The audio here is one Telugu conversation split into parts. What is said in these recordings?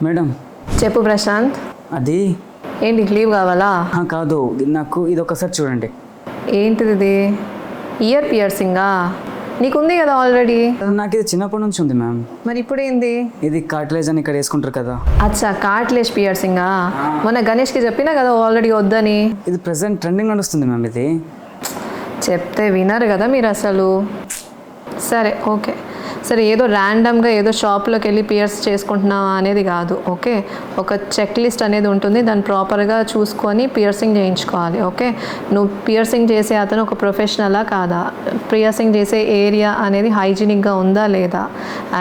మేడం చెప్పు ప్రశాంత్. అది ఏంటి లీవ్ కావాలా? కాదు, నాకు ఇది ఒకసారి చూడండి. ఏంటిది ఇది? ఇయర్ పియర్సింగా? నీకుంది కదా ఆల్రెడీ. నాకు ఇది చిన్నప్పటి నుంచి ఉంది మ్యామ్. మరి ఇప్పుడు ఏంది? ఇది కార్టిలేజ్ అని ఇక్కడ వేసుకుంటారు కదా. అచ్చా, కార్ట్లేజ్ పియర్సింగా? మొన్న గణేష్కి చెప్పినా కదా ఆల్రెడీ వద్దని. ఇది ప్రెసెంట్ ట్రెండింగ్ నడుస్తుంది మ్యామ్. ఇది చెప్తే వినరు కదా మీరు అసలు. సరే ఓకే, సరే ఏదో ర్యాండమ్గా ఏదో షాప్లోకి వెళ్ళి పియర్స్ చేసుకుంటున్నావా అనేది కాదు. ఓకే, ఒక చెక్ లిస్ట్ అనేది ఉంటుంది, దాన్ని ప్రాపర్గా చూసుకొని పియర్సింగ్ చేయించుకోవాలి. ఓకే, నువ్వు పియర్సింగ్ చేసే అతను ఒక ప్రొఫెషనలా కాదా, పియర్సింగ్ చేసే ఏరియా అనేది హైజీనిక్గా ఉందా లేదా,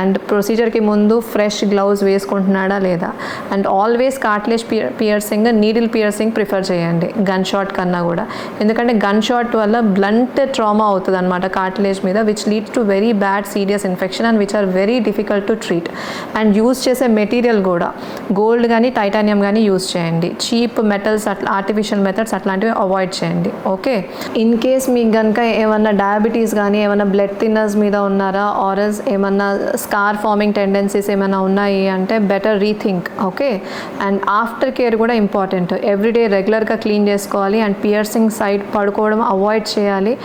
అండ్ ప్రొసీజర్కి ముందు ఫ్రెష్ గ్లౌజ్ వేసుకుంటున్నాడా లేదా, and always cartilage piercing needle piercing prefer చేయండి గన్ షాట్ కన్నా కూడా. ఎందుకంటే గన్ షాట్ వల్ల బ్లంట్ ట్రామా అవుతుంది అనమాట కార్ట్లేజ్ మీద, which leads to very bad serious infection and which are very difficult to treat. And use చేసే మెటీరియల్ కూడా గోల్డ్ కానీ టైటానియం కానీ యూజ్ చేయండి. చీప్ మెటల్స్ అట్లా ఆర్టిఫిషియల్ మెథడ్స్ అట్లాంటివి అవాయిడ్ చేయండి. ఓకే, ఇన్ కేస్ మీకు కనుక ఏమన్నా డయాబెటీస్ కానీ ఏమన్నా బ్లడ్ థిన్నర్స్ మీద ఉన్నారా, ఆర్ఎల్స్ ఏమన్నా స్కార్ ఫార్మింగ్ టెండెన్సీస్ ఏమైనా ఉన్నాయి అంటే better rethink. Okay, and after care కూడా ఇంపార్టెంట్. ఎవ్రీడే రెగ్యులర్గా క్లీన్ చేసుకోవాలి అండ్ పియర్సింగ్ సైడ్ పడుకోవడం అవాయిడ్ చేయాలి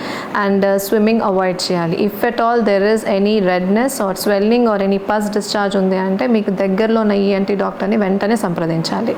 అండ్ స్విమ్మింగ్ అవాయిడ్ చేయాలి. If at all there is any redness or swelling or any pus discharge ఉంది అంటే మీకు దగ్గరలో ఉన్న ఈఎన్టీ డాక్టర్ని వెంటనే సంప్రదించాలి.